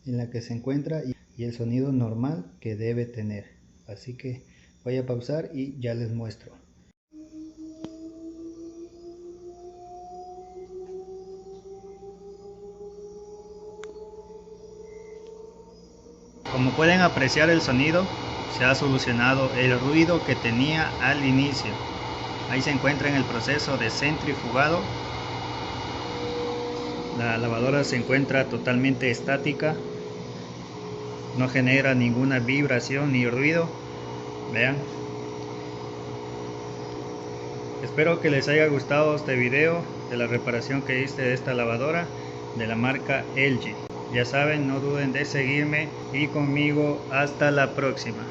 en la que se encuentra y el sonido normal que debe tener. Así que voy a pausar y ya les muestro. Como pueden apreciar, el sonido se ha solucionado el ruido que tenía al inicio. Ahí se encuentra en el proceso de centrifugado. La lavadora se encuentra totalmente estática, no genera ninguna vibración ni ruido. Vean. Espero que les haya gustado este video de la reparación que hice de esta lavadora de la marca LG. Ya saben, no duden de seguirme y conmigo hasta la próxima.